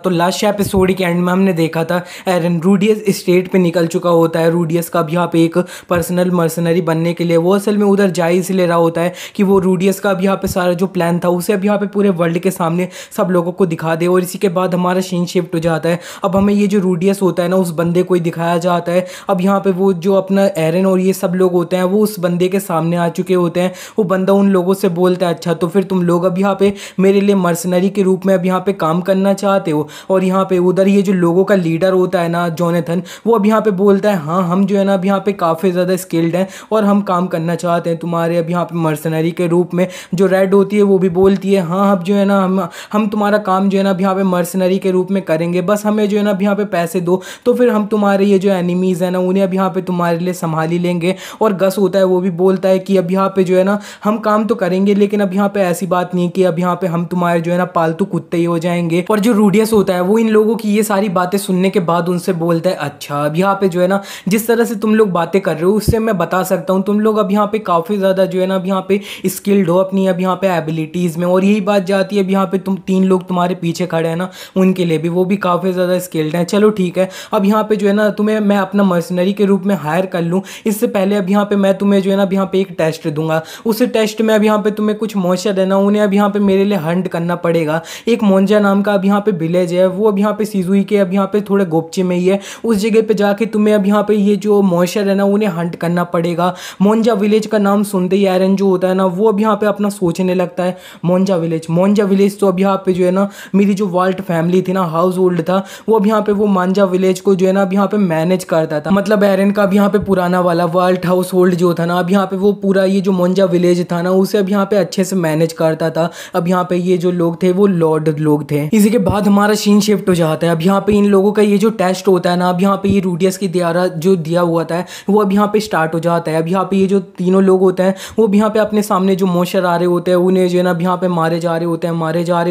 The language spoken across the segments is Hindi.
तो लास्ट एपिसोड के एंड में हमने देखा था एरन रूडियस स्टेट पे निकल चुका होता है। रूडियस का भी यहाँ पे एक पर्सनल मर्सनरी बनने के लिए वो असल में उधर जा इसलिए रहा होता है कि वो रूडियस का भी यहाँ पे सारा जो प्लान था उसे अब यहाँ पे पूरे वर्ल्ड के सामने सब लोगों को दिखा दे। और इसी के बाद हमारा सीन शिफ्ट हो जाता है। अब हमें ये जो रूडियस होता है ना उस बंदे को ही दिखाया जाता है। अब यहाँ पे वो जो अपना एरन और ये सब लोग होते हैं वो उस बंदे के सामने आ चुके होते हैं। वो बंदा उन लोगों से बोलता है अच्छा तो फिर तुम लोग अब यहाँ पे मेरे लिए मर्सनरी के रूप में अब यहाँ पे काम करना चाहते हो। और यहाँ पे उधर ये जो लोगों का लीडर होता है ना जोनाथन, वो अब यहाँ पे बोलता है हाँ हम जो है ना अब यहाँ पे काफ़ी ज़्यादा स्किल्ड हैं और हम काम करना चाहते हैं तुम्हारे अब यहाँ पे मर्सनरी के रूप में। जो रेड होती है वो भी बोलती है हाँ अब जो है ना हम तुम्हारा काम जो है ना अब यहाँ पे मर्सनरी के रूप में करेंगे, बस हमें जो है ना अब यहाँ पे पैसे दो तो फिर हम तुम्हारे ये जो एनिमीज़ है ना उन्हें अब यहाँ पे तुम्हारे लिए संभाल ही लेंगे। और गस होता है वो भी बोलता है कि अब यहाँ पे जो है ना हम काम तो करेंगे लेकिन अब यहाँ पे ऐसी बात नहीं कि अब यहाँ पे हम तुम्हारे जो है ना पालतू कुत्ते ही हो जाएंगे। और जो रूडियस होता है वो इन लोगों की ये सारी बातें सुनने के बाद उनसे बोलता है अच्छा अब यहाँ पे जो है ना जिस तरह से तुम लोग बातें कर रहे हो उससे मैं बता सकता हूँ तुम लोग अब यहाँ पे काफ़ी ज़्यादा जो है ना अब यहाँ पे स्किल्ड हो अपनी अब यहाँ पे एबिलिटीज़ में। और यही बात जाती है अब यहाँ पे तुम तीन लोग तुम्हारे पीछे खड़े हैं ना उनके लिए भी वो भी काफ़ी ज़्यादा स्किल्ड हैं। चलो ठीक है अब यहाँ पे जो है ना तुम्हें मैं अपना मर्सनरी के रूप में हायर कर लूँ इससे पहले अब यहाँ पे मैं तुम्हें जो है ना अब यहाँ पे एक टेस्ट दूंगा। उस टेस्ट में अब यहाँ पे तुम्हें कुछ मॉन्स्टर है ना उन्हें अब यहाँ पे मेरे लिए हंट करना पड़ेगा। एक मोंजा नाम का अब यहाँ पे विलेज है वो अब यहाँ पे सिजुई के अब यहाँ पे थोड़े गोपचे में ही है। उस जगह पे जाके तुम्हें अब यहाँ पे ये जो मॉन्स्टर है ना उन्हें हंट करना पड़ेगा। मोंजा विलेज का नाम सुनते ही एरन जो होता है ना वो अब यहाँ पे अपना सोचने लगता है मोंजा विलेज तो अब यहाँ पे जो है ना मेरी जो वाल्ट फैमिली थी ना हाउस होल्ड था वो अब यहाँ पे वो मांजा विलेज को जो है ना अब यहाँ पे मैनेज करता था। मतलब एरन का अब यहाँ पे पुराना वाला वाल्ट हाउस होल्ड जो था ना अब यहाँ पे वो पूरा ये जो मोंजा विलेज था ना उसे अब यहाँ पे अच्छे से मैनेज करता था। अब यहाँ पे ये जो लोग थे वो लॉर्ड लोग थे। इसी के बाद हमारा सीन शिफ्ट हो जाता है। अब यहाँ पे इन लोगों का ये जो टेस्ट होता है ना अब यहाँ पे ये रूडियस की द्वारा जो दिया हुआ था वो अब यहाँ पे स्टार्ट हो जाता है। अब यहाँ पे ये जो तीनों लोग होते हैं वो अब यहाँ पे अपने सामने जो मॉन्स्टर आ रहे होते हैं उन्हें जो है ना अब यहाँ पे मारे जा रहे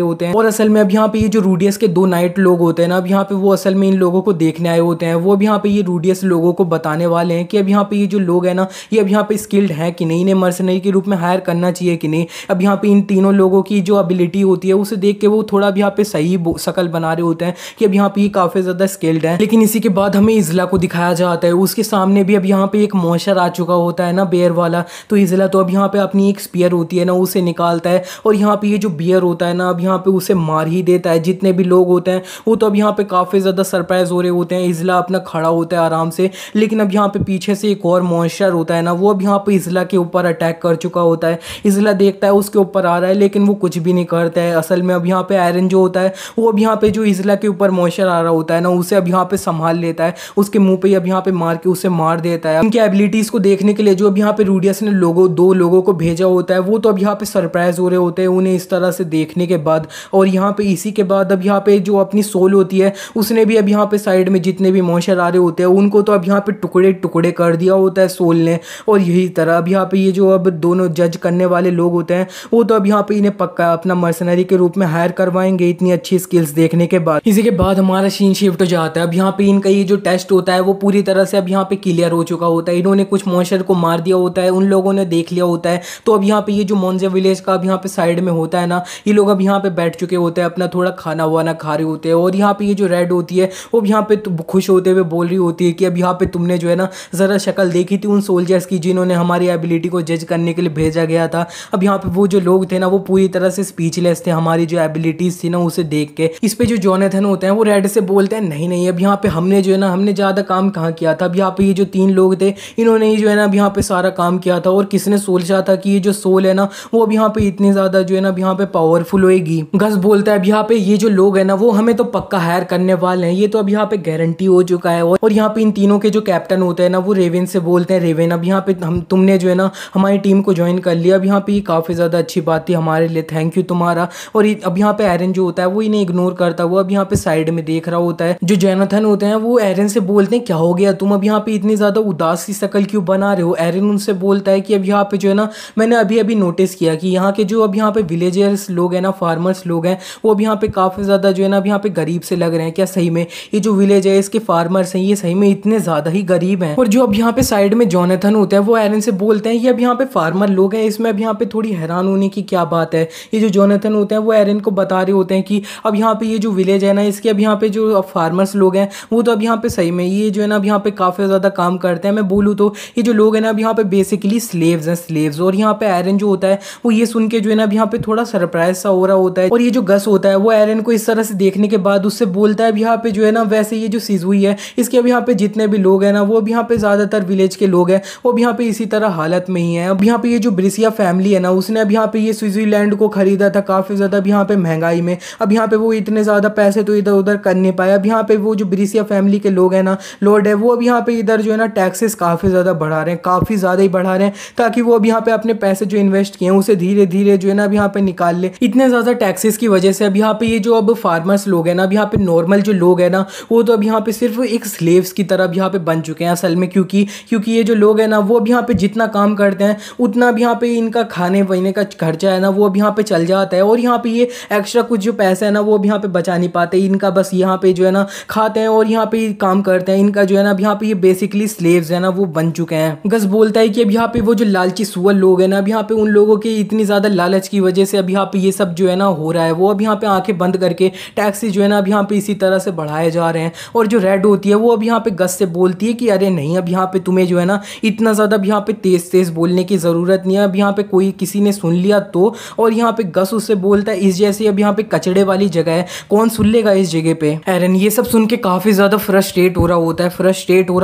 होते हैं। और असल में अब यहाँ पे ये जो रूडियस के दो नाइट लोग होते हैं ना अब यहाँ पे वो असल में इन लोगों को देखने आए होते हैं। वो अब यहाँ पे ये रूडियस लोगों को बताने वाले हैं कि अब यहाँ पे ये जो लोग हैं ना ये अब यहाँ पे स्किल्ड है कि नहीं, इन्हें मर्सनरी के रूप में हायर करना चाहिए कि नहीं। अब यहाँ पे इन तीनों लोगों की जो एबिलिटी होती है उसे देख के वो थोड़ा अब यहाँ पे सही शकल बना रहे होते हैं कि अब यहाँ पे ये काफ़ी ज़्यादा स्किल्ड है। लेकिन इसी के बाद हमें इज़ला को दिखाया जाता है। उसके सामने भी अब यहाँ पे एक मॉन्स्टर आ चुका होता है ना बेयर वाला। तो इज़ला तो अब यहाँ पे अपनी एक स्पीयर होती है ना उसे निकालता है और यहाँ पे ये जो बियर होता है ना अब यहाँ पे उसे मार ही देता है। जितने भी लोग होते हैं वो तो अब यहाँ पे काफ़ी ज़्यादा सरप्राइज हो रहे होते हैं। इज़ला अपना खड़ा होता है आराम से, लेकिन अब यहाँ पे पीछे से एक और मॉन्स्टर होता है ना वो अब यहाँ पे इज़ला के ऊपर अटैक कर चुका होता है। इज़ला देखता है उसके ऊपर आ रहा है लेकिन वो कुछ भी नहीं करता है। असल में अब यहाँ पे एरन जो होता है वो अब यहाँ पे जो इज़ला के ऊपर मॉन्स्टर आ रहा होता है ना उसे अब यहाँ पे संभाल लेता है, उसके मुंह पे अब यहाँ पे मार के उसे मार देता है। उनकी एबिलिटीज़ को देखने के लिए जो अब यहाँ पे रूडियस ने दो लोगों को भेजा होता है वो तो अब यहाँ पे सरप्राइज हो रहे होते हैं उन्हें इस तरह से देखने के बाद। और यहाँ पे इसी के बाद अब यहाँ पे जो अपनी सोल होती है उसने भी अब यहाँ पे साइड में जितने भी मॉन्स्टर आ रहे होते हैं उनको तो अब यहाँ पे टुकड़े टुकड़े कर दिया होता है सोल ने। और यही तरह अब यहाँ पे ये जो अब दोनों जज करने वाले लोग होते हैं वो तो अब यहाँ पे इन्हें पक्का अपना मर्सनरी के रूप में हायर करवाएंगे इतनी अच्छी स्किल्स देखने के बाद। इसी के बाद हमारा सीन शिफ्ट हो जाता है। अब यहाँ पे इनका ये जो टेस्ट होता है वो पूरी तरह से अब यहाँ पे क्लियर हो चुका होता है। इन्होंने कुछ मॉन्स्टर को मार दिया होता है, उन लोगों ने देख लिया होता है। तो अब यहाँ पे ये जो मोंजा विलेज का अब यहाँ पे साइड में होता है ना ये लोग अब यहाँ पे बैठ चुके होते हैं, अपना थोड़ा खाना वाना खा रहे होते हैं। और यहाँ पे ये जो रेड होती है वो यहाँ पे खुश होते हुए बोल रही होती है कि अब यहाँ पे तुमने जो है ना ज़रा शक्ल देखी थी उन सोल्जर्स की जिन्होंने हमारी एबिलिटी को जज करने के लिए भेजा गया था। अब यहाँ पे वो जो लोग थे ना वो पूरी तरह से स्पीचलेस थे हमारी जो एबिलिटीज थी ना उसे देख के। इस पे जो जोनाथन होते हैं वो रेड से बोलते हैं नहीं नहीं अब यहाँ पे हमने जो है ना हमने ज़्यादा काम कहाँ किया था। अब यहाँ पे ये जो तीन लोग थे इन्होंने ही जो है ना अब यहाँ पे सारा काम किया था। और किसने सोचा था कि ये जो सोल है ना वो अब यहाँ पे इतनी ज़्यादा जो है ना अब यहाँ पे पावरफुल होएगी। गस बोलता है अब यहाँ पे ये जो लोग है ना वो हमें तो पक्का हायर करने वाले हैं, ये तो अब यहाँ पे गारंटी हो चुका है। और यहाँ पे इन तीनों के जो कैप्टन होते हैं ना वो रेवेन से बोलते हैं रेवेन अब यहाँ पे तुमने जो है ना हमारी टीम को ज्वाइन कर लिया। अब यहाँ पे ये काफ़ी ज़्यादा अच्छी बात थी हमारे लिए, थैंक यू तुम्हारा। और अब यहाँ पे एरन जो होता है वो इन्हें इग्नोर करता हुआ अब यहाँ पे साइड में देख रहा होता है। जो जोनाथन होते हैं वो एरन से बोलते हैं क्या हो गया तुम अब यहाँ पे इतनी ज़्यादा उदास सी शक्ल क्यों बना रहे हो। एरन उनसे बोलता है कि अब यहाँ पे जो है ना मैंने अभी नोटिस किया कि यहाँ के जो अब यहाँ पे विलेजर्स लोग हैं ना फार्मर्स लोग हैं वो अब यहाँ पे काफ़ी ज़्यादा जो है ना अब यहाँ पे गरीब से लग रहे हैं। क्या सही में ये जो विलेज है इसके फार्मर्स हैं ये सही में इतने ज़्यादा ही गरीब हैं। और जो अब यहाँ पे साइड में जोनाथन होता है वो एरन से बोलते हैं ये अब यहाँ पे फार्मर लोग हैं, इसमें अब यहाँ पे थोड़ी हैरान होने की क्या बात है। ये जो जोनाथन होते हैं वो एरन को बता रहे होते हैं कि अब यहाँ पे ये जो विलेज है ना, इसके अब यहाँ पे जो फार्मर्स लोग हैं वो तो अब यहाँ पे सही में ये जो है ना अब यहाँ पे काफ़ी ज़्यादा काम करते हैं। मैं बोलूँ तो ये जो लोग हैं ना अब यहाँ पे बेसिकली स्लेव्स हैं, स्लेव्स। और यहाँ पे एरन जो होता है वो ये सुन के जो है ना अब यहाँ पे थोड़ा सरप्राइज सा हो रहा होता है। और ये जो गस होता है वो एरन को इस तरह से देखने के बाद उससे बोलता है अब यहाँ पे जो है ना वैसे ये जो सिजुई है इसके अब यहाँ पे जितने भी लोग हैं ना वो अब यहाँ पे ज़्यादातर विलेज के लोग हैं वो अब यहाँ पे इसी तरह हालत में ही है। अब यहाँ पे ये जो ब्रिसिया फैमिली है ना उसने अब यहाँ पे ये स्विट्जरलैंड को खरीदा था काफ़ी ज़्यादा अब यहाँ पे महंगाई में। अब यहाँ पे वो इतने ज़्यादा पैसे तो इधर उधर कर नहीं पाए। अब यहाँ पे वो जो ब्रिसिया फैमिली के लोग हैं ना, लॉर्ड है, वो अब यहाँ पे इधर जो है ना टैक्सेस काफ़ी ज़्यादा बढ़ा रहे हैं, काफ़ी ज़्यादा ही बढ़ा रहे हैं ताकि वो अब यहाँ पे अपने पैसे जो इन्वेस्ट किए हैं उसे धीरे धीरे जो है ना अब यहाँ पे निकाल ले। इतने ज़्यादा टैक्सेस की वजह से अब यहाँ पे ये जो अब फार्मर्स लोग हैं ना, अब यहाँ पे नॉर्मल जो लोग हैं ना वो तो अब यहाँ पे सिर्फ एक स्लेव्स की तरह अब यहाँ पे बन चुके हैं असल में। क्योंकि ये जो लोग हैं ना वो अब यहाँ पे जितना काम करते हैं उतना अब यहाँ पे इनका खाने पीने का खर्चा है ना वो अब यहाँ पे चल जाता है। और यहाँ पे ये एक्स्ट्रा कुछ जो पैसा है ना वो अब यहाँ पे बचा नहीं पाते, इनका बस यहाँ पे जो है ना खाते हैं और यहाँ पे काम करते हैं। इनका जो है ना अब यहाँ पे ये बेसिकली स्लेव्स है ना वो बन चुके हैं। गस बोलता है कि अब यहाँ पे वो जो लालची सुअर लोग हैं ना अब यहाँ पे उन लोगों के इतनी ज़्यादा लालच की वजह से अब यहाँ पे ये सब जो है ना हो रहा है। वो अब यहाँ पे आंखें बंद करके टैक्सी जो है ना अब यहाँ पे इसी तरह से बढ़ाए जा रहे हैं। और जो रेड होती है वो अब यहाँ पे गस से बोलती है कि अरे नहीं, अब यहाँ पे तुम्हें जो है ना इतना ज़्यादा अब यहाँ पे तेज तेज बोलने की ज़रूरत नहीं है, अब यहाँ पे कोई किसी ने सुन लिया तो। और यहाँ पे गस उससे बोलता है इस जैसी अब यहाँ पे कचड़े वाली जगह है, कौन सुन लेगा इस जगह पे। एरन ये सब सुन के काफ़ी ज़्यादा फ्रस्ट्रेट हो रहा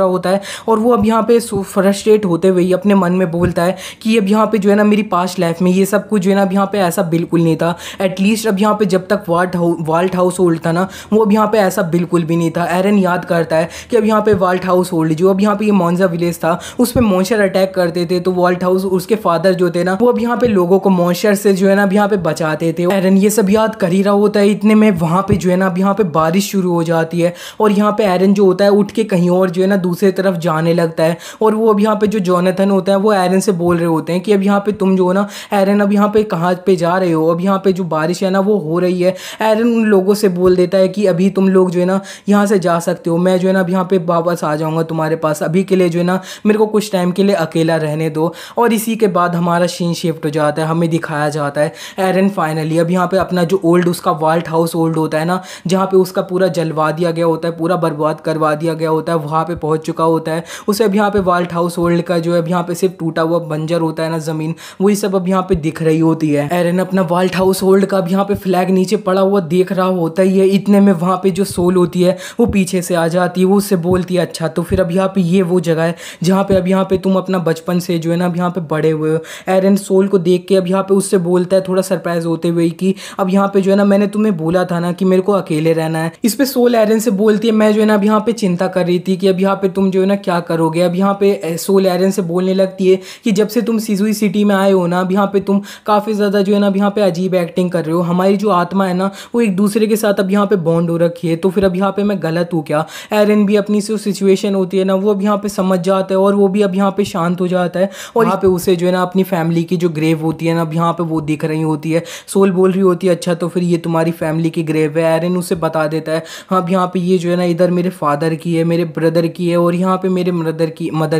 होता है और वो अब यहाँ पे फ्रस्ट्रेट होते हुए अपने मन में बोलता है कि अब यहाँ पे जो है ना मेरी पास्ट लाइफ में ये सब कुछ जो है ना अब यहाँ पे ऐसा बिल्कुल नहीं था। एटलीस्ट अब यहाँ पे जब तक वाल्ट हाउस होल्ड था ना वो अब यहाँ पे ऐसा बिल्कुल भी नहीं था। एरन याद करता है कि अब यहाँ पे वाल्ट हाउस होल्ड जो अब यहाँ पे ये मोन्जा विलेज था उस पर मॉन्स्टर अटैक करते थे, तो वाल्ट हाउस उसके फादर जो थे ना वो अब यहाँ पे लोगों को मॉन्स्टर से जो है ना अब यहाँ पे बचाते थे। एरन ये सब याद कर ही रहा होता है, इतने में वहाँ पे जो है ना अब यहाँ पे बारिश शुरू हो जाती है और यहाँ पे एरन जो होता है उठ के कहीं और जो है ना दूसरी तरफ जाने लगता है। और वो अब यहाँ पे जो जोनाथन होता है वो एरन से बोल रहे होते हैं कि अब यहाँ पे तुम जो हो ना एरन अब यहाँ पे कहाँ पे जा रहे हो, अब यहाँ पे जो बारिश है ना वो हो रही है। एरन उन लोगों से बोल देता है कि अभी तुम लोग जो है ना यहाँ से जा सकते हो, मैं जो है ना अब यहाँ पे वापस आ जाऊँगा तुम्हारे पास, अभी के लिए जो है ना मेरे को कुछ टाइम के लिए अकेला रहने दो। और इसी के बाद हमारा सीन शिफ्ट हो जाता है, हमें दिखाया जाता है एरन फाइनली अब यहाँ पे अपना जो ओल्ड उसका वाल्ट हाउस होल्ड होता है ना जहाँ पे उसका पूरा जलवा दिया गया होता है, पूरा बर्बाद करवा दिया गया होता है, वहाँ पे पहुँच चुका होता है। उसे अब यहाँ पे वाल्ट हाउस होल्ड का जो है अब यहाँ पे सिर्फ टूटा हुआ बंजर होता है ना ज़मीन, वही सब अब यहाँ पे दिख रही होती है। एरन अपना वाल्ट हाउस होल्ड का अब यहाँ पे फ्लैग नीचे पड़ा हुआ देख रहा होता ही है। इतने में वहाँ पे जो सोल होती है वो पीछे से आ जाती है, वो उससे बोलती है अच्छा तो फिर अब यहाँ पे ये वो जगह है जहाँ पे अब यहाँ पे तुम अपना बचपन से जो है ना अब यहाँ पे बड़े हुए हो। एरन सोल को देख के अब यहाँ पे उससे बोलता है थोड़ा सरप्राइज होते हुए कि अब यहाँ पे जो है ना मैंने तुम्हें बोला था ना कि मेरे को अकेले रहना है। इस पे सोल एरन से बोलती है मैं जो है ना अब यहाँ पे चिंता कर रही थी कि अब यहाँ पे तुम जो है ना क्या करोगे। अब यहाँ पे सोल एरन से बोलने लगती है कि जब से तुम सिजुई सिटी में आए हो ना अब यहाँ पे तुम काफ़ी ज़्यादा जो है ना अब यहाँ पे अजीब एक्टिंग कर रहे हो, हमारी जो आत्मा है ना वो एक दूसरे के साथ अब यहाँ पे बॉन्ड हो रखी है, तो फिर अब यहाँ पे मैं गलत हूँ क्या। एरन भी अपनी जो सिचुएशन होती है ना वो अब यहाँ पे समझ जाता है और वो भी अब यहाँ पे शांत हो जाता है। और यहाँ पे उसे जो है ना अपनी फैमिली की जो ग्रेव होती है ना अब यहाँ पे वो दिख रही होती है। सोल बोल रही होती है अच्छा तो फिर ये तुम्हारी फैमिली की ग्रेव है। एरन उसे बता देता है हाँ अब यहाँ पे ये जो है ना इधर मेरे फादर की है, मेरे ब्रदर की है और यहाँ पे मेरे मदर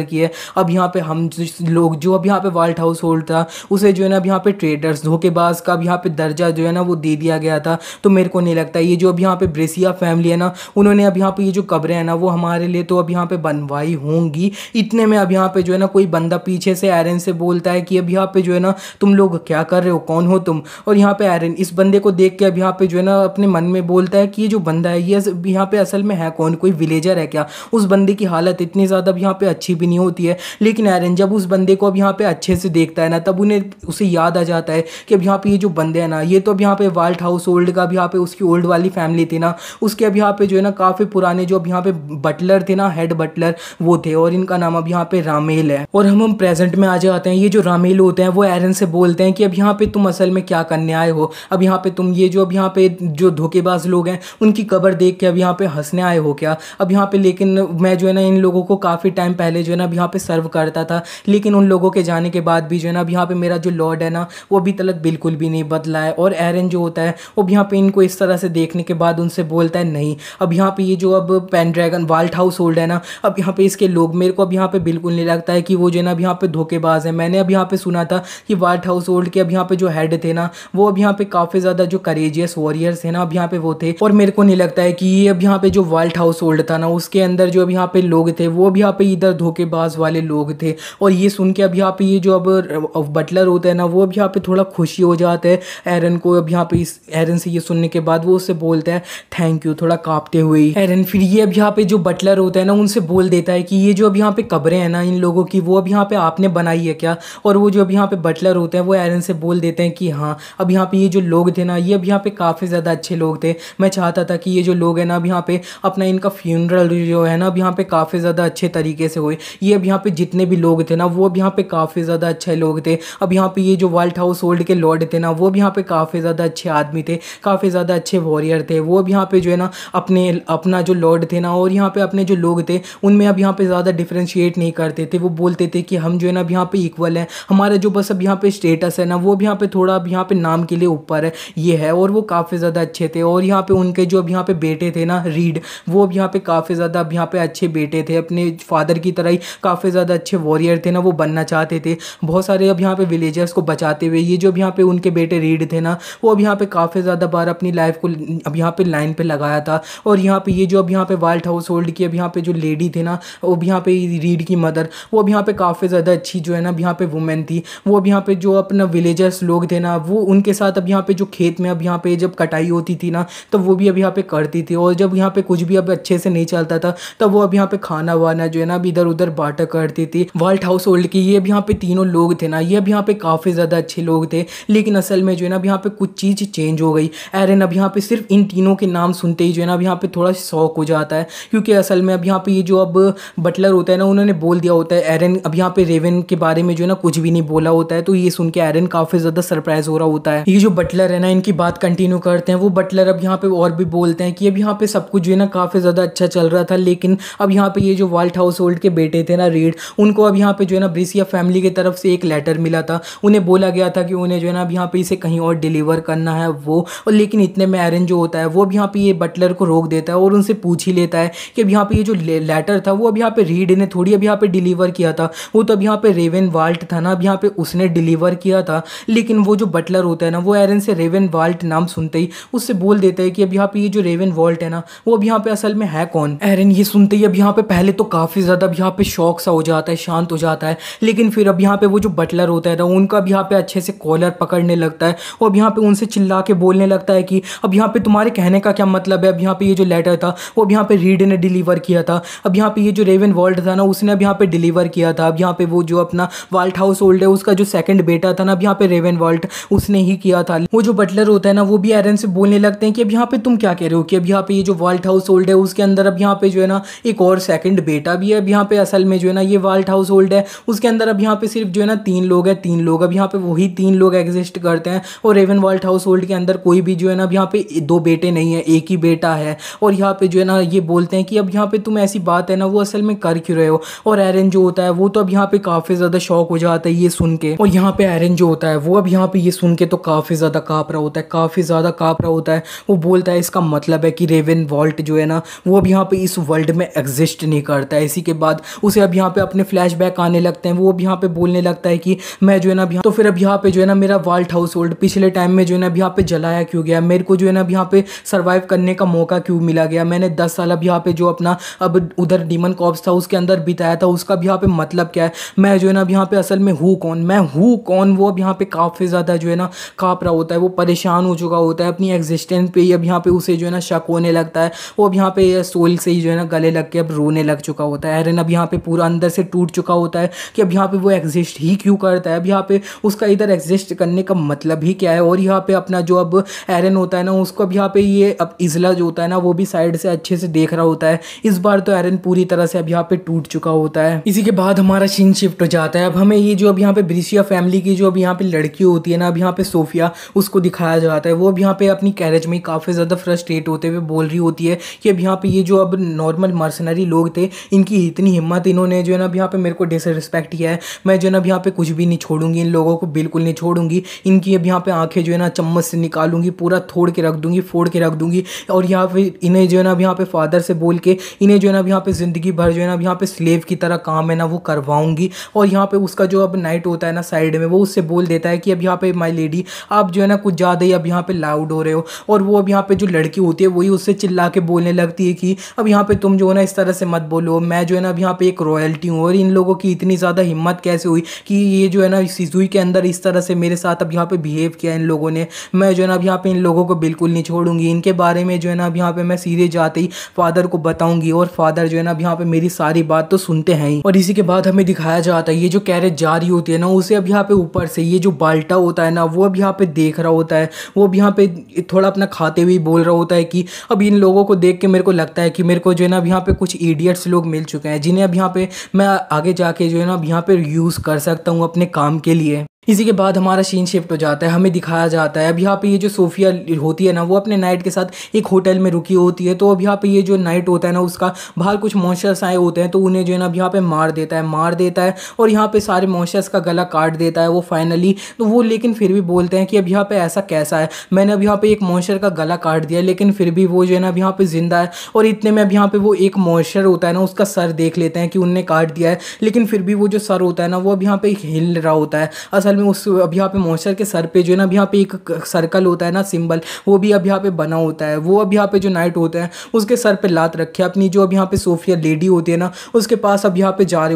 की है। अब यहाँ पे हम लोग जो अब यहाँ पे वाल्ट हाउस होल्ड था उसे जो है ना अब यहाँ पे ट्रेडर्स धोखेबाज का अब यहाँ पे दर्जा जो है ना वो दे दिया गया था। तो मेरे को नहीं लगता ये जो अब यहाँ पे ब्रेसिया फैमिली है ना उन्होंने अब यहाँ पे ये जो कब्रें हैं ना वो हमारे लिए तो अब यहाँ पे बनवाई होंगी। इतने में अब यहाँ पे जो है ना कोई बंदा पीछे से एरन से बोलता है कि अब यहाँ पे जो है ना तुम लोग क्या कर रहे हो, कौन हो तुम। और यहाँ पे एरन इस बंदे को देख के अब यहाँ पे जो है ना अपने मन में बोलता है कि ये जो बंदा है ये यहाँ पे असल में है कौन, कोई विलेजर है क्या। उस बंदे की हालत इतनी ज़्यादा अब यहाँ पे अच्छी भी नहीं होती है। लेकिन एरन जब उस बंदे को अब यहाँ पे अच्छे से देखता है ना तब उसे याद आ जाता है कि अब यहाँ पे ये जो बंदे हैं ना ये तो अब यहाँ पे वाल्ट हाउस होल्ड का अब यहाँ पे उसकी ओल्ड वाली फैमिली थी ना उसके अब यहाँ पे जो है ना काफ़ी पुराने जो अब यहाँ पे बटलर थे ना, हेड बटलर वो थे और इनका नाम अब यहाँ पे रामेल है। और हम प्रेजेंट में आ जाते हैं। ये जो रामेल होते हैं वो एरन से बोलते हैं कि अब यहाँ पे तुम असल में क्या करने आए हो, अब यहाँ पे तुम ये जो अब यहाँ पे जो धोखेबाज लोग हैं उनकी कब्र देख के अब यहाँ पे हंसने आए हो क्या। अब यहाँ पे लेकिन मैं जो है ना इन लोगों को काफ़ी टाइम पहले जो है ना अब यहाँ पे सर्व करता था, लेकिन उन लोगों के जाने के बाद भी जो है ना अब यहाँ पे मेरा जो लॉर्ड है ना वो अभी तक बिल्कुल भी नहीं बदला है। और एरन जो होता है वो यहाँ पे इनको इस तरह से देखने के बाद उनसे बोलता है नहीं, अब यहाँ पे ये जो अब पेनड्रैगन वाल्ट हाउस होल्ड है ना अब यहाँ पे इसके लोग मेरे को अब यहाँ पे बिल्कुल नहीं लगता है कि वो जो है ना अब यहाँ पे धोखेबाज है। मैंने अब यहाँ पे सुना था कि वाल्ट हाउस होल्ड के अब यहाँ पे जो हेड थे ना वो अब यहाँ पे काफ़ी ज़्यादा जो करेजियस वॉरियर्स थे ना अब यहाँ पे वो थे। और मेरे को नहीं लगता है कि ये अब यहाँ पे जो व्हाइट हाउस होल्ड था ना उसके अंदर जो अब यहाँ पे लोग थे वो अब यहाँ पे इधर धोखेबाज वाले लोग थे। और ये सुन के अब यहाँ पे ये जो अब बटलर होता है ना वो अब यहाँ पे थोड़ा खुशी हो जाता है एरन को। अब यहाँ पे इस एरन से ये सुनने के बाद वो उससे बोलता है थैंक यू, थोड़ा कांपते हुए ही। एरन फिर ये अब यहाँ पे जो बटलर होता है ना उनसे बोल देता है कि ये जो अब यहाँ पे कब्रें हैं ना इन लोगों की वो अब यहाँ पे आपने बनाई है क्या। और वो जो अब यहाँ पे बटलर होते हैं वो एरन से बोल देते हैं कि हाँ, अब यहाँ पे ये जो लोग थे ना ये अब यहाँ पे काफ़ी ज़्यादा अच्छे लोग थे। मैं चाहता था कि ये जो लोग हैं ना अब यहाँ पे अपना इनका फ्यूनरल जो है ना अब यहाँ पे काफ़ी ज़्यादा अच्छे तरीके से हुए। ये अब यहाँ पे जितने भी लोग थे ना वो अब यहाँ पे काफ़ी ज़्यादा अच्छे लोग थे। अब यहाँ पे ये जो व्हाइट हाउस होल्ड के लॉर्ड थे ना वो भी यहाँ पे काफ़ी ज़्यादा अच्छे आदमी थे, काफ़ी ज़्यादा अच्छे वॉरियर थे। वो अब यहाँ पे जो है ना अपना जो लॉर्ड थे ना और यहाँ पे अपने जो लोग थे उनमें अब यहाँ पे ज़्यादा डिफ्रेंशिएट नहीं करते थे। वो बोलते थे कि हम जो है ना अब यहाँ पे इक्वल हैं, हमारा जो बस अब यहाँ पे स्टेटस है ना वो अब यहाँ पे थोड़ा अब यहाँ पे नाम के लिए ऊपर है ये है। और वो काफ़ी ज़्यादा अच्छे थे। और यहाँ पे उनके जो अब यहाँ पे बेटे थे ना रीड, वो अब यहाँ पे काफ़ी ज़्यादा अब यहाँ पे अच्छे बेटे थे, अपने फादर की तरह ही काफ़ी ज़्यादा अच्छे वॉरियर थे ना, वो बनना चाहते थे बहुत सारे अब यहाँ पे विलेजर्स को बचाते हुए। ये जो अब यहाँ पे उनके बेटे रीड थे ना वो अब यहाँ पे काफ़ी ज़्यादा बार अपनी लाइफ को अब यहाँ पे लाइन पे लगाया था। और यहाँ पे ये जो अब यहाँ पे व्हाइट हाउस होल्ड की अब यहाँ पे जो लेडी थी ना वो अब यहाँ पे रीड की मदर, वो अब यहाँ पे काफ़ी ज़्यादा अच्छी जो है ना अब यहाँ पे वुमेन थी। वो अब यहाँ पे जो अपना विलेजर्स लोग थे ना वो उनके साथ अब यहाँ पे जो खेत में अब यहाँ पे जब कटाई होती थी ना तो वो भी अब यहाँ पे करती थी। और जब यहाँ पे कुछ भी अब अच्छे से नहीं चलता था तब वो अब यहाँ पे खाना वाना जो है ना अब इधर उधर बांटा करती थी। व्हाइट हाउस होल्ड की ये अब यहाँ पे तीनों लोग थे ना ये अब यहाँ पे काफ़ी ज़्यादा अच्छे लोग थे। लेकिन असल में जो है ना अब यहाँ पे कुछ चीज़ चेंज हो गई। एरन अब यहाँ पे सिर्फ इन तीनों के नाम सुनते ही जो है ना अब यहाँ पे थोड़ा शौक हो जाता है, क्योंकि असल में अब यहाँ पे ये जो अब बटलर होता है ना उन्होंने बोल दिया होता है एरन अब यहाँ पे रेवन के बारे में जो है ना कुछ भी नहीं बोला होता है। तो ये सुन के एरन काफ़ी ज़्यादा सरप्राइज हो रहा होता है। ये जो बटलर है ना इनकी बात कंटिन्यू करते हैं। वो बटलर अब यहाँ पे और भी बोलते हैं कि अब यहाँ पे सब कुछ जो है ना काफ़ी ज़्यादा अच्छा चल रहा था, लेकिन अब यहाँ पे ये जो व्हाइट हाउस होल्ड के बेटे थे ना रीड, उनको अब यहाँ पे जो है ना ब्रिसिया फैमिली की तरफ से एक लेटर मिला था। उन्हें बोला गया था कि उन्हें जो है ना अब यहाँ पे इसे कहीं और डिलीवर करना है वो। और लेकिन इतने में एरन जो होता है वो अब यहाँ पे ये बटलर को रोक देता है और उनसे पूछ ही लेता है कि अब यहाँ पे ये जो लेटर था वो अब यहाँ पे रीड ने थोड़ी अब यहाँ पे डिलीवर किया था, वो तो अब यहाँ पे रेवन वाल्ट था ना अब यहाँ पे उसने डिलीवर किया था। लेकिन वो जो बटलर होता है ना वो एरन से रेवन वाल्ट नाम सुनते ही उससे बोल देता है कि अब यहाँ पे ये जो रेवन वाल्ट है ना वो अब यहाँ पे असल में है कौन। एरन ये सुनते ही अब यहाँ पे पहले तो काफ़ी ज़्यादा अब यहाँ पे शौक सा हो जाता है, शांत हो जाता है। लेकिन फिर अब यहाँ पे वो जो बटलर होता है ना उनका अब यहाँ पे अच्छे से कॉलर पकड़ने लगता है और अब यहाँ पे उनसे चिल्ला के बोलने लगता है कि अब यहाँ पे तुम्हारे कहने का क्या मतलब है। अब यहाँ पे ये जो लेटर था वो अब यहाँ पे रीड ने डिलीवर किया था। अब यहाँ पे ये जो रेवन वाल्ट था ना उसने अब यहाँ पे डिलीवर किया था। अब यहाँ पे वो जो अपना व्हाइट हाउस होल्ड है उसका जो सेकंड बेटा था ना अब यहाँ पे रेवन वाल्ट उसने ही किया था। वो जो बटलर होता है ना वो भी एरन से बोलने लगते हैं कि अब यहाँ पे तुम क्या कह रहे हो कि अब यहाँ पे ये जो व्हाइट हाउस होल्ड है उसके अंदर अब यहाँ पे जो है ना एक और सेकंड बेटा भी है। अब यहाँ पे असल में जो है ना ये व्हाइट हाउस होल्ड है उसके अंदर अब यहाँ पे सिर्फ जो है ना 3 लोग हैं, 3 लोग अब यहाँ पे वही 3 लोग एग्जिस्ट करते हैं। और रेवन व्हाइट हाउस होल्ड के अंदर कोई भी जो है ना अब यहाँ पे 2 बेटे नहीं है, एक ही बेटा है। और यहाँ पे जो है ना ये बोलते हैं कि अब यहाँ पे तुम ऐसी बात है ना वो असल में कर क्यों रहे हो। और एरन जो होता है वो तो अब यहाँ पे काफ़ी ज़्यादा शौक हो जाता है ये सुन के। और यहाँ पे एरन जो होता है वो अब यहाँ पे ये सुन के तो काफ़ी ज़्यादा काँप रहा होता है, काफ़ी ज़्यादा काँप रहा होता है। वो बोलता है इसका मतलब है कि रेवन वाल्ट जो है ना वो अब यहाँ पे इस वर्ल्ड में एग्जिस्ट नहीं करता है। इसी के बाद उसे अब यहाँ पे अपने फ्लैशबैक आने लगते हैं। वो अब यहाँ पे बोलने लगता है कि मैं जो है ना अब तो फिर अब यहाँ पे जो है ना मेरा व्हाइट हाउस होल्ड पिछले टाइम में जो है ना अब यहाँ पे जलाया क्यों गया, मेरे को जो है ना अब यहाँ पे सर्वाइव करने का मौका क्यों मिला गया, मैंने 10 साल अब यहाँ पे जो अपना अब उधर डीमन कॉर्प्स था उसके अंदर बिताया था उसका अब यहाँ पे मतलब क्या है, मैं जो है ना अब यहाँ पे असल में हूँ कौन, मैं हूँ कौन। वो अब यहाँ पे काफ़ी ज़्यादा जो है ना काँप रहा होता है, वो परेशान हो चुका होता है अपनी एग्जिस्टेंस पे ही। अब यहाँ पे उसे जो है ना शक होने लगता है। वो अब यहाँ पे सोल से ही जो है ना गले लग के अब रोने लग चुका होता है। एरन अब यहाँ पे पूरा अंदर से टूट चुका होता है कि अब यहाँ पे वो एग्जिस्ट ही क्यों करता है, अब यहाँ पे उसका इधर एग्जिस्ट करने का मतलब ही क्या है। और यहाँ पे अपना जो अब एरन होता है ना उसको अब यहाँ पे ये अब इजला जो होता है ना वो भी साइड से अच्छे से देख रहा होता है। इस बार तो एरन पूरी तरह से अब यहाँ पे टूट चुका होता है। इसी के बाद हमारा सीन शिफ्ट हो जाता है। अब हमें ये जो अब यहाँ पे ब्रिसिया फैमिली की जो अब यहाँ पे लड़की होती है ना अब यहाँ पे सोफिया, उसको दिखाया जाता है। वो अब यहाँ पे अपनी कैरेज में काफ़ी ज़्यादा फ्रस्ट्रेट होते हुए बोल रही होती है कि अब यहाँ पे ये जो अब नॉर्मल मर्सनरी लोग थे इनकी इतनी हिम्मत, इन्होंने जो है ना अब यहाँ पे मेरे को डिसरिस्पेक्ट किया है, मैं जो है ना अब यहाँ पे कुछ भी नहीं छोड़ूंगी, इन लोगों को बिल्कुल नहीं छोड़ूंगी। इनकी अब यहाँ पे आंखें जो है ना चम्मच से निकालूंगी, पूरा तोड़ के रख दूंगी, फोड़ के रख दूंगी। और यहाँ पे इन्हें जो है ना अब यहाँ पे फादर से बोल के इन्हें जो है ना अब यहाँ पे ज़िंदगी भर जो है ना अब यहाँ पे स्लेव की तरह काम है ना वो करवाऊंगी। और यहाँ पे उसका जो अब नाइट होता है ना साइड में, वो उससे बोल देता है कि अब यहाँ पे माय लेडी आप जो है ना कुछ ज़्यादा ही अब यहाँ पे लाउड हो रहे हो। और वो अब यहाँ पे जो लड़की होती है वही उससे चिल्ला के बोलने लगती है कि अब यहाँ पे तुम जो है ना इस तरह से मत बोलो, मैं जो है ना अब यहाँ पे एक रॉयल्टी हूँ। और इन लोगों की इतनी ज़्यादा हिम्मत कैसे हुई कि ये जो है ना सिजुई के अंदर इस तरह से मेरे साथ अब यहाँ पे बिहेव किया इन लोगों ने। मैं जो है ना अब यहाँ पे इन लोगों को बिल्कुल नहीं छोड़ूंगी, इनके बारे में जो है ना अब यहाँ पे मैं सीधे जाते ही फादर को बताऊंगी। और फादर जो है ना अब यहाँ पे मेरी सारी बात तो सुनते हैं ही। और इसी के बाद हमें दिखाया जाता है ये जो कैरेट जा रही होती है ना, उसे अब यहाँ पे ऊपर से ये जो बाल्टा होता है ना वो अब यहाँ पे देख रहा होता है। वो अब यहाँ पे थोड़ा अपना खाते हुए बोल रहा होता है कि अब इन लोगों को देख के मेरे को लगता है कि मेरे को जो है ना अब यहाँ पे कुछ इडियट्स लोग मिल चुके हैं जिन्हें अब यहाँ पे मैं आगे जाके जो है ना अब यहाँ पे यूज़ कर सकता हूँ अपने काम के लिए। इसी के बाद हमारा सीन शिफ्ट हो जाता है, हमें दिखाया जाता है अब यहाँ पे ये जो सोफिया होती है ना वो अपने नाइट के साथ एक होटल में रुकी होती है। तो अब यहाँ पे ये जो नाइट होता है ना उसका बाहर कुछ मॉन्स्टर्स आए होते हैं, तो उन्हें जो है ना अब यहाँ पे मार देता है और यहाँ पे सारे मॉन्स्टर्स का गला काट देता है वो फाइनली। तो वो लेकिन फिर भी बोलते हैं कि अब यहाँ पे ऐसा कैसा है, मैंने अब यहाँ पे एक मॉन्स्टर का गला काट दिया लेकिन फिर भी वो जो है ना अब यहाँ पे जिंदा है। और इतने में अब यहाँ पे वो एक मॉन्स्टर होता है ना उसका सर देख लेते हैं कि उनने काट दिया है, लेकिन फिर भी वो जो सर होता है ना वो अब यहाँ पे हिल रहा होता है। असल में उस अब यहाँ पे मॉन्स्टर के सर पे जो है ना अब यहाँ पे एक सर्कल होता है ना सिंबल, वो भी अब यहाँ पे बना होता है। वो अब यहाँ पे जो नाइट होता है उसके सर पे लात रखे अपनी जो अब यहाँ पे सोफिया लेडी होती है ना उसके पास अब यहाँ पे जा रहे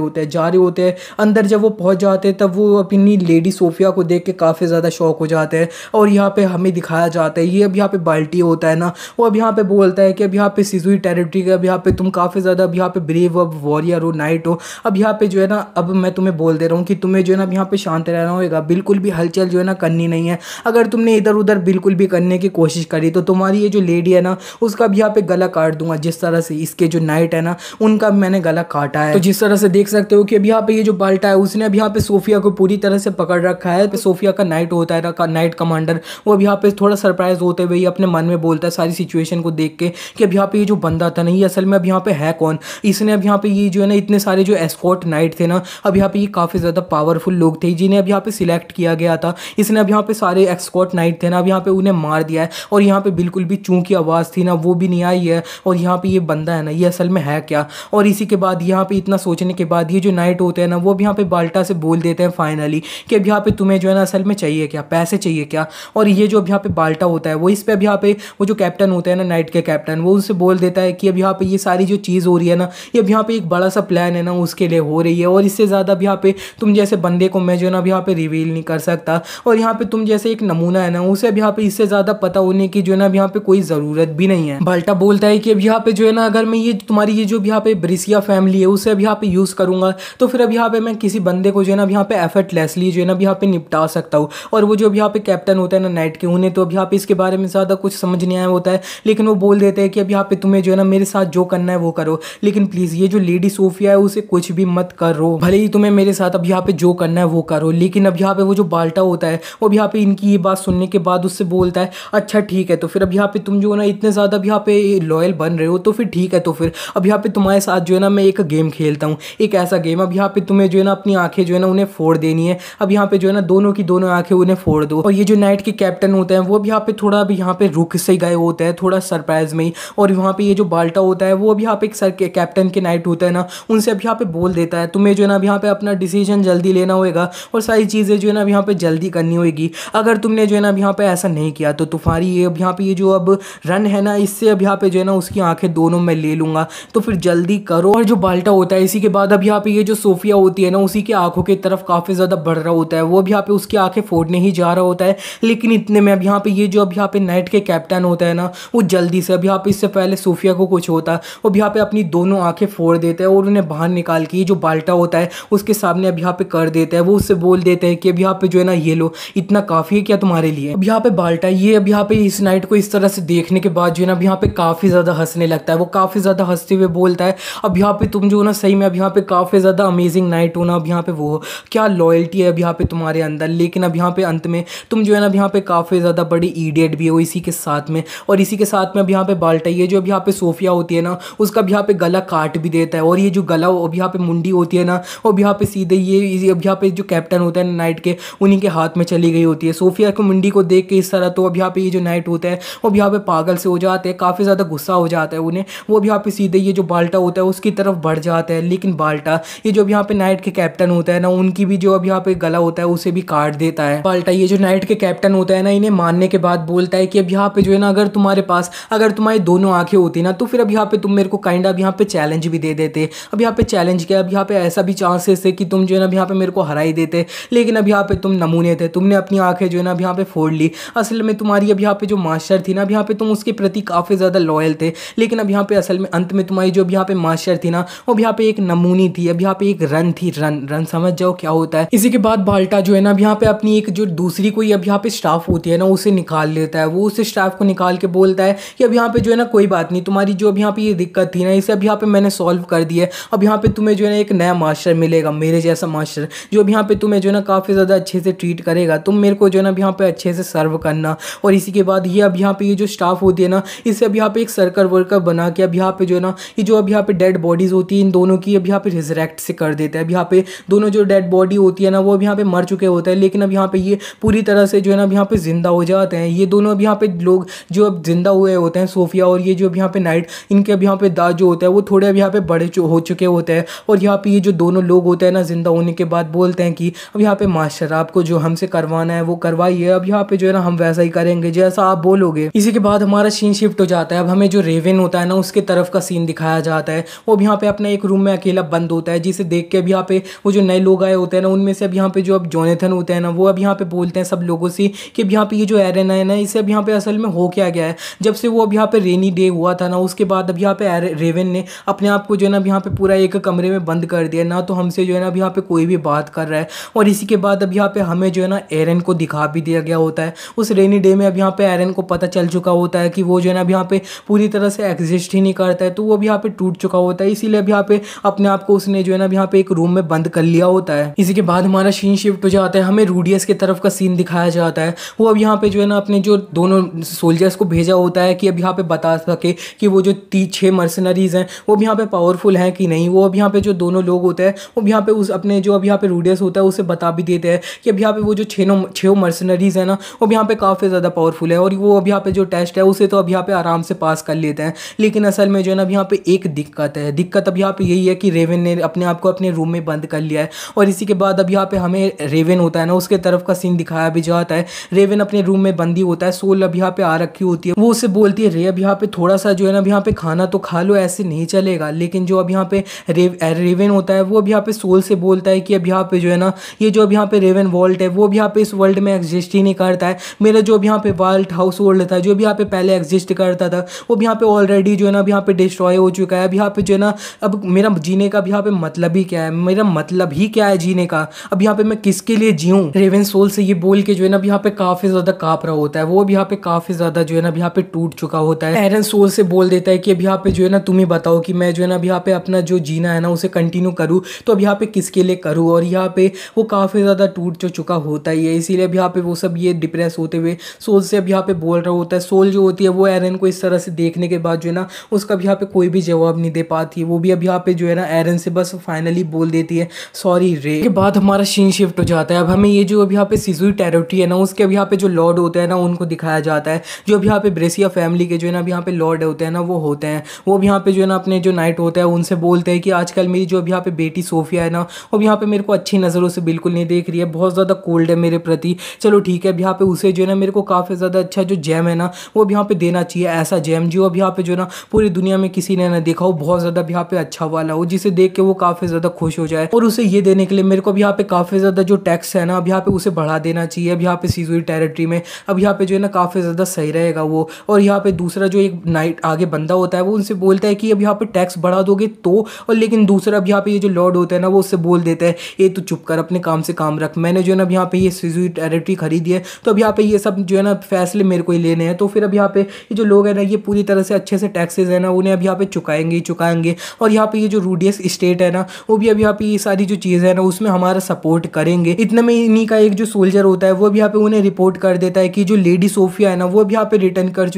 होते हैं। अंदर जब वो पहुँच जाते हैं तब वो अपनी लेडी सोफिया को देख के काफ़ी ज़्यादा शौक हो जाते हैं। और यहाँ पे हमें दिखाया जाता है ये अब यहाँ पे बाल्टी होता है ना वो अब यहाँ पे बोलता है कि अब यहाँ पे सिजुई टेरिटरी का अब यहाँ पे तुम काफ़ी ज़्यादा अब यहाँ पे ब्रेव अब वॉरियर हो, नाइट हो। अब यहाँ पे जो है ना अब मैं तुम्हें बोल दे रहा हूँ कि तुम्हें जो है ना अब यहाँ पे शांत रहना होगा, बिल्कुल भी हलचल जो है ना करनी नहीं है। अगर तुमने इधर उधर बिल्कुल भी करने की कोशिश करी तो तुम्हारी ये जो लेडी है ना उसका भी यहाँ पे गला काट दूंगा, जिस तरह से इसके जो नाइट है ना उनका मैंने गला काटा है। तो जिस तरह से देख सकते हो कि अब यहाँ पे ये जो बाल्टा है उसने अब यहाँ पे सोफिया को पूरी तरह से पकड़ रखा है। सोफिया का नाइट होता है ना नाइट कमांडर, वो अब यहाँ पे थोड़ा सरप्राइज होते हुए अपने मन में बोलता है सारी सिचुएशन को देख के कि अब यहाँ पे ये जो बंदा था ना ये असल में अब यहाँ पे है कौन। इसने अब यहाँ पे ये जो है ना इतने सारे जो एस्कॉर्ट नाइट थे ना अब यहाँ पे ये काफ़ी ज़्यादा पावरफुल लोग थे जिन्हें अब यहाँ पे सिलेक्ट किया गया था। इसने अब यहाँ पे सारे एस्कॉर्ट नाइट थे ना अब यहाँ पे उन्हें मार दिया है और यहाँ पे बिल्कुल भी चूं की आवाज़ थी ना वो भी नहीं आई है। और यहाँ पे ये बंदा है ना ये असल में है क्या। और इसी के बाद यहाँ पे इतना सोचने के बाद ये जो नाइट होते हैं ना वो भी यहाँ पे बाल्टा से बोल देते हैं फाइनली कि अब यहाँ पे तुम्हें जो है ना असल में चाहिए क्या, पैसे चाहिए क्या। और ये जो अब यहाँ पे बाल्टा होता है वो इस पे अब यहाँ पे वो जो कैप्टन होता है ना नाइट के कैप्टन, वो उससे बोल देता है कि अब यहाँ पे ये सारी जो चीज़ हो रही है ना ये अब यहाँ पे एक बड़ा सा प्लान है ना उसके लिए हो रही है। और इससे ज़्यादा अब यहाँ पे तुम जैसे बंदे को मैं जो है ना अब यहाँ पे रिवील नहीं कर सकता। और यहाँ पे तुम जैसे एक नमूना है ना उसे अब यहाँ पे इससे ज़्यादा पता होने की जो है ना अब यहाँ पे कोई ज़रूरत भी नहीं है। बाल्टा बोलता है कि अब यहाँ पे जो है ना अगर मैं ये तुम्हारी ये जो यहाँ पे ब्रिसिया फैमिली है उसे अब यहाँ पे यूज़ करूँगा तो फिर अब यहाँ पे मैं किसी बंदे को जो है ना अब यहाँ पे एफर्टलेसली जो है ना अब यहाँ पे निपटा सकता हूँ। और वो जो अब यहाँ पे कैप्टन होता है ना नाइट के, उन्हें तो अब यहाँ पे इसके बारे में ज़्यादा कुछ समझ नहीं आया होता है, लेकिन वो बोल देते हैं कि अब यहाँ पे तुम्हें जो है ना मेरे साथ जो करना है वो करो, लेकिन प्लीज़ ये जो लेडी सोफिया है उसे कुछ भी मत करो, भले ही तुम्हें मेरे साथ अब यहाँ पे जो करना है वो करो। लेकिन अब यहाँ पे वो जो बाल्टा होता है वो अब यहाँ पे इनकी ये बात सुनने के बाद उससे बोलता है अच्छा ठीक है, तो फिर अब यहाँ पे तुम जो है ना इतने ज़्यादा अब यहाँ पे लॉयल बन रहे हो तो फिर ठीक है, तो फिर अब यहाँ पे तुम्हारे साथ जो है ना मैं एक गेम खेलता हूँ, एक ऐसा गेम अब यहाँ पे तुम्हें जो है ना अपनी आंखें जो है ना उन्हें फोड़ देनी है। अब यहाँ पे जो है ना दोनों की दोनों आंखें उन्हें फोड़ दो। और ये जो नाइट के कैप्टन होते हैं वो अब यहाँ पे थोड़ा अब यहाँ पे रुक से गए होते हैं थोड़ा सरप्राइज में ही। और वहाँ पे ये जो बाल्टा होता है वो अब यहाँ पे एक सर के कैप्टन के नाइट होता है ना उनसे अब यहाँ पे बोल देता है तुम्हें जो है ना अब यहाँ पे अपना डिसीजन जल्दी लेना होगा और सारी चीज़ें जो है ना अब यहाँ पे जल्दी करनी होगी। अगर तुमने जो है ना अब यहाँ पे ऐसा नहीं किया तो तुम्हारी ये अब यहाँ पे ये जो अब रन है ना इससे अब यहाँ पे जो है ना उसकी आंखें दोनों मैं ले लूँगा, तो फिर जल्दी करो। और जो बाल्टा होता है इसी के बाद अब यहाँ पे ये जो सोफिया होती है ना उसी की आंखों की तरफ काफ़ी ज़्यादा बढ़ रहा होता है, वो अब यहाँ पे उसकी आंखें फोड़ने ही जा रहा होता है। लेकिन इतने में अब यहाँ पे ये जो अब यहाँ पे नाइट के कैप्टन होता है ना वो जल्दी से अब यहाँ पे इससे पहले सोफिया को कुछ होता है वो अब यहाँ पे अपनी दोनों आंखें फोड़ देते हैं और उन्हें बाहर निकाल के ये जो बाल्टा होता है उसके सामने अब यहाँ पे कर देते हैं। वो उससे बोल देते हैं कि अब यहाँ पे जो है ना ये लो, इतना काफ़ी है क्या तुम्हारे लिए। अब यहाँ पे बाल्टा ये अब यहाँ पे इस नाइट को इस तरह से देखने के बाद जो है ना अब यहाँ पे काफ़ी ज़्यादा हंसने लगता है। वो काफ़ी ज़्यादा हंसते हुए बोलता है अब यहाँ पे तुम जो हो ना सही में अब यहाँ पे काफ़ी ज़्यादा अमेजिंग नाइट हो ना, अब यहाँ पे वो क्या लॉयल्टी है अब यहाँ पे तुम्हारे अंदर। लेकिन अब यहाँ पे अंत में तुम जो है ना अब यहाँ पे काफ़ी ज़्यादा बड़ी इडियट भी हो इसी के साथ में। और इसी के साथ में अब यहाँ पे बाल्टा ये जो अब यहाँ पे सोफिया होती है ना उसका अब यहाँ पे गला काट भी देता है। और ये जो गला अब यहाँ पे मुंडी होती है ना वो अब यहाँ पे सीधे ये अब यहाँ पे जो कैप्टन होता है नाइट के उन्हीं के हाथ में चली गई होती है। सोफिया को मुंडी को देख के इस तरह तो अब यहाँ पे ये जो नाइट होता है वो अब यहाँ पे पागल से हो जाते हैं, काफ़ी ज़्यादा गुस्सा हो जाता है उन्हें। वो अब यहाँ पे सीधे ये जो बाल्टा होता है उसकी तरफ बढ़ जाता है, लेकिन बाल्टा ये जो अब यहाँ पे नाइट के कैप्टन होता है ना, उनकी भी जो अब यहाँ पे गला होता है उसे भी काट देता है। बाल्टा ये जो नाइट के कैप्टन होता है ना, इन्हें मारने के बाद बोलता है कि अब यहाँ पे जो है ना, अगर तुम्हारे पास अगर तुम्हारी दोनों आंखें होती ना तो फिर अब यहाँ पे तुम मेरे को काइंड अब यहाँ पे चैलेंज भी दे देते। अब यहाँ पे चैलेंज किया, अब यहाँ पे ऐसा भी चांसेस है कि तुम जो है ना अब यहाँ पे मेरे को हरा ही देते, लेकिन अब यहाँ पे तुम नमूने थे, तुमने अपनी आंखें जो है ना अब यहाँ पे फोड़ ली। असल में तुम्हारी अब यहाँ पे जो मास्टर थी ना, अब यहाँ पे तुम उसके प्रति काफ़ी ज़्यादा लॉयल थे, लेकिन अब यहाँ पे असल में अंत में तुम्हारी जो अब यहाँ पे मास्टर थी ना, वो अब यहाँ पे एक नमूनी थी, अब यहाँ पे एक रन थी, रन रन समझ जाओ क्या होता है। इसी के बाद बाल्टा जो है ना अब यहाँ पे अपनी एक जो दूसरी कोई अब यहाँ पे स्टाफ होती है ना उसे निकाल लेता है। वो उस स्टाफ को निकाल के बोलता है कि अब यहाँ पे जो है ना कोई बात नहीं, तुम्हारी जो अब यहाँ पे ये दिक्कत थी ना इसे अब यहाँ पे मैंने सॉल्व कर दिया है। अब यहाँ पे तुम्हें जो है ना एक नया मास्टर मिलेगा, मेरे जैसा मास्टर, जो अब यहाँ पे तुम्हें जो है ना काफ़ी ज़्यादा अच्छे से ट्रीट करेगा। तुम मेरे को जो है ना अब यहाँ पे अच्छे से सर्व करना। और इसी के बाद ये अब यहाँ पे ये जो स्टाफ होती है ना, इसे अब यहाँ पे एक सर्कल वर्कर बना के अब यहाँ पे जो है ना ये जो अब यहाँ पे डेड बॉडीज़ होती है इन दोनों की अब यहाँ पे रिजरेक्ट से कर देता है। अब यहाँ पे दोनों जो डेड बॉडी होती है ना वो अब यहाँ पे मर चुके होते हैं, लेकिन अब यहाँ पे ये पूरी तरह से जो है ना अब यहाँ पे जिंदा हो जाते हैं। ये दोनों अब यहाँ पे लोग जो अब जिंदा हुए होते हैं, सोफिया और ये जो अब यहाँ पे नाइट, इनके अब यहाँ पे दांत जो होता है वो थोड़े अब यहाँ पे बड़े हो चुके होते हैं। और यहाँ पे ये जो दोनों लोग होते हैं ना जिंदा होने के बाद बोलते हैं कि अब यहाँ पे मास्टर आपको जो हमसे करवाना है वो करवाइए, अब यहाँ पे जो है ना हम वैसा ही करेंगे जैसा आप बोलोगे। इसी के बाद हमारा सीन शिफ्ट हो जाता है। अब हमें जो रेवन होता है ना उसके तरफ का सीन दिखाया जाता है। वो अब यहाँ पे अपना एक रूम में अकेला बंद होता है, जिसे देख के अब यहाँ पे वो जो नए लोग आए होते हैं ना उनमें से अब यहाँ पे जो अब जोनाथन होते हैं ना वो अब यहाँ पे बोलते हैं सब लोगों से कि अब यहाँ पे ये जो एरन है ना इसे अब यहाँ पे असल में हो क्या गया है। जब से वो अब यहाँ पे रेनी डे हुआ था ना उसके बाद अब यहाँ पे रेवन ने अपने आप को जो है ना अब यहाँ पे पूरा एक कमरे में बंद कर दिया ना, तो हमसे जो है ना अब यहाँ पे कोई भी बात कर रहा है। और इसी के बाद अब यहाँ पे हमें जो है ना एरन को दिखा भी दिया गया होता है। उस रेनी डे में अब यहाँ पे एरन को पता चल चुका होता है कि वो जो है ना अब यहाँ पे पूरी तरह से एग्जिस्ट ही नहीं करता है, तो वो अब यहाँ पे टूट चुका होता है। इसीलिए अब यहाँ पे अपने आप को उसने जो है ना अब यहाँ पे एक रूम में बंद कर लिया होता है। इसी के बाद हमारा सीन शिफ्ट हो जाता है, हमें रूडियस की तरफ का सीन दिखाया जाता है। वो अब यहाँ पे जो है ना अपने जो दोनों सोल्जर्स को भेजा होता है कि अब यहाँ पे बता सके कि वो जो 6 मर्सनरीज हैं वो अब यहाँ पे पावरफुल हैं कि नहीं। वो अब यहाँ पे जो दोनों लोग होते हैं वो अब यहाँ पे उस अपने जो अब यहाँ पे रूडियस होता है उसे बता भी देते हैं कि अब यहाँ पे वो जो 6 मर्सनरीज हैं ना वो अब यहाँ पे काफ़ी ज़्यादा पावरफुल है, और वो अब यहाँ पे जो टेस्ट है उसे तो अब यहाँ पे आराम से पास कर लेते हैं। लेकिन असल में जो है ना अब यहाँ पे एक दिक्कत है। दिक्कत अब यहाँ पे यही है कि रेवन ने अपने आप को अपने रूम में बंद कर लिया है। और इसी के बाद अब यहाँ पे हमें रेवन होता है ना उसके तरफ का सीन दिखाया भी जाता है। रेवन अपने रूम में बंदी होता है, सोल अब यहाँ पे आ रखी होती है। वो उससे बोलती है रे अब यहाँ पे थोड़ा सा जो है ना अब यहाँ पे खाना तो खा लो, ऐसे नहीं चलेगा। लेकिन जो अब यहाँ पे रेवन होता है वो अब यहाँ पे सोल से बोलता है कि अब यहाँ पे जो है ना ये जो अब यहाँ पे रेवन वॉल्ट है वो अब यहाँ पे इस वर्ल्ड में एग्जिस्ट ही नहीं करता है। मेरा जो अब यहाँ पे वॉल्ट हाउस होल्ड था जो भी यहाँ पे पहले एग्जिस्ट करता था वो अब यहाँ पे ऑलरेडी जो है ना अब यहाँ पे डिस्ट्रॉय हो चुका है। अब यहाँ पे जो है ना अब मेरा जीने का अब यहाँ पे मतलब ही क्या है, मेरा मतलब ही क्या है जीने का, अब यहाँ पे मैं किसके लिए जीऊँ। रेवन सोल से ये बोल के जो है ना अब यहाँ पे काफ़ी ज़्यादा काँप रहा होता है। वो अब यहाँ पे काफ़ी ज़्यादा जो है ना अब यहाँ पे टूट चुका होता है। एरन सोल से बोल देता है कि अब यहाँ पे जो है ना तुम ही बताओ कि मैं जो है ना अब यहाँ पे अपना जो जीना है ना उसे कंटिन्यू करूँ तो अब यहाँ पे किसके लिए करूँ। और यहाँ पे वो काफ़ी ज़्यादा टूट चुका होता ही है, इसीलिए अब यहाँ पे वो सब ये डिप्रेस होते हुए सोल से अब यहाँ पे बोल रहा होता है। सोल जो होती है वो एरन को इस तरह से देखने के बाद जो है ना उसका अब यहाँ पे कोई भी जवाब नहीं दे पाती है। वो भी अब यहाँ पे जो है ना एरन से बस फाइनली बोल देती है सॉरी रे। के बाद हमारा सीन शिफ्ट हो जाता है। अब हमें ये जो अब यहाँ पे सिजुई टेरिटरी है ना उसके अब यहाँ पे जो लॉर्ड होते हैं ना उनको दिखाया जाता है। जो अब यहाँ पे ब्रेसिया फैमिली के जो है ना अब यहाँ पे लॉर्ड होते हैं ना वो होते हैं, वो अब यहाँ पे जो है ना अपने जो नाइट होता है उनसे बोलते हैं कि आजकल मेरी जो अब यहाँ पे बेटी सोफिया है ना वो अब यहाँ पे मेरे को अच्छी नज़रों से बिल्कुल नहीं देख रही है, बहुत ज़्यादा कोल्ड है मेरे प्रति। चलो ठीक है, अब यहाँ पे उसे जो है ना मेरे को काफ़ी ज़्यादा अच्छा जो जैम है ना वो अब यहाँ पे देना चाहिए, ऐसा जैम जो अब यहाँ पे जो है ना पूरी दुनिया में किसी ने ना देखा हो, बहुत ज़्यादा अब यहाँ पे अच्छा वाला हो जिसे देख के वो काफ़ी ज़्यादा खुश हो जाए। और उसे ये देने के लिए मेरे को अब यहाँ पे काफ़ी ज़्यादा जो टैक्स है ना अब यहाँ पे उसे बढ़ा देना चाहिए। अब यहाँ पे सिजुई टेरिटरी में अब यहाँ पे जो है ना काफ़ी ज़्यादा सही रहेगा वो। और यहाँ पे दूसरा जो एक नाइट आगे बंदा होता है वो उनसे बोलता है कि अब यहाँ पे टैक्स बढ़ा दोगे तो, और लेकिन दूसरा अब यहाँ पे ये जो लॉर्ड होता है ना वो उससे बोल देता है ये तू चुप कर, अपने काम से काम रख, मैंने जो है ना अब यहाँ पे ये सिजुई टेरिटरी खरीदी है तो अब यहाँ पे ये सब जो है ना फैसले मेरे को ही लेने हैं। तो फिर अब यहाँ पे ये जो लोग हैं ना ये पूरी तरह से अच्छे से टैक्सेस है ना उन्हें अब यहाँ पे चुकाएंगे। और यहाँ पे ये जो रूडियस स्टेट है ना वो भी अब यहाँ पे ये सारी जो चीज़ है ना उसमें हमारा सपोर्ट करेंगे। इतने में इन्हीं का एक जो सोल्जर होता है वो भी यहाँ पे उन्हें रिपोर्ट कर देता है कि जो लेडी सोफिया है ना वो भी यहाँ पे रिटर्न कर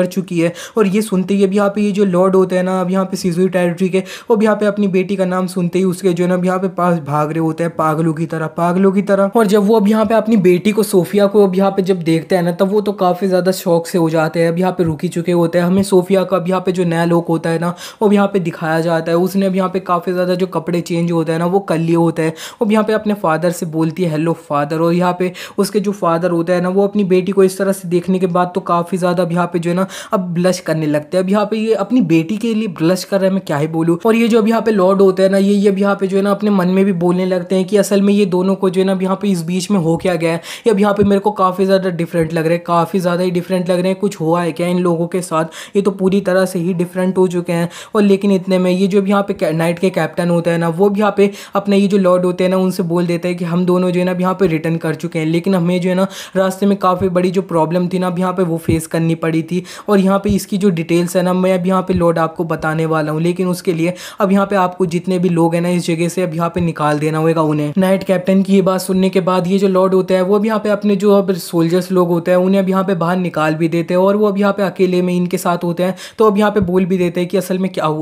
चुकी है। और ये सुनते ही अब यहाँ पे ये जो लॉर्ड होते हैं ना अब यहाँ पे सिजुई टेरिटरी के वो भी यहाँ पे अपनी बेटी का नाम सुनते ही उसके जो है ना अब यहाँ पे पास भाग रहे होते हैं पागलों की तरह। तरह, पागलों की तरह। और जब वो अब यहाँ पे अपनी बेटी को, सोफिया को अब यहाँ पे जब देखते हैं ना, तब वो तो काफ़ी ज़्यादा शौक से हो जाते हैं। अब यहाँ पे रुकी चुके होते हैं। हमें सोफिया का अब यहाँ पे जो नया लुक होता है ना, वो अब यहाँ पे दिखाया जाता है। उसने अब यहाँ पे काफ़ी ज़्यादा जो कपड़े चेंज होते हैं ना, वो कर लिए होते हैं। अब यहाँ पे अपने फादर से बोलती है हेलो फादर, और यहाँ पे उसके जो फादर होता है ना, वो अपनी बेटी को इस तरह से देखने के बाद तो काफ़ी ज़्यादा अब यहाँ पे जो है ना, अब ब्लश करने लगते हैं। अब यहाँ पे ये अपनी बेटी के लिए ब्लश कर रहे हैं, मैं क्या ही बोलूँ। और ये जो अब यहाँ पे लॉर्ड होते हैं ना, ये अब यहाँ पे जो है ना अपने मन में भी बोलने लगते हैं कि असल में ये दोनों को जो है ना अब यहाँ पे इस बीच में हो क्या गया है। ये अब यहाँ पे मेरे को काफ़ी ज़्यादा डिफरेंट लग रहे हैं, काफ़ी ज़्यादा ही डिफरेंट लग रहे हैं। कुछ हुआ है क्या इन लोगों के साथ? ये तो पूरी तरह से ही डिफरेंट हो चुके हैं। और लेकिन इतने में ये जो अब यहाँ पे नाइट के कैप्टन होता है ना, वो भी यहाँ पे अपने ये जो लॉर्ड होते हैं ना, उनसे बोल देते हैं कि हम दोनों जो है ना अब यहाँ पे रिटर्न कर चुके हैं, लेकिन हमें जो है ना रास्ते में काफ़ी बड़ी जो प्रॉब्लम थी ना, अब यहाँ पे वो फेस करनी पड़ी थी। और यहाँ पे इसकी जो डिटेल्स है ना, मैं अब यहाँ पे लॉर्ड आपको बताने वाला हूँ, लेकिन उसके लिए अब यहाँ पे आपको जितने भी लोग हैं ना इस जगह से अब यहाँ पे निकाल देना होगा उन्हें। नाइट कैप्टन की ये बात सुनने के बाद ये जो लॉर्ड होता है, वो अब यहाँ पे अपने जो अब सोल्जर्स लोग होते हैं उन्हें अब यहाँ पे बाहर निकाल भी देते हैं, और वो अब यहाँ पे अकेले में इनके साथ होते हैं। तो अब यहाँ पे बोल भी देते हैं कि असल में क्या हुआ।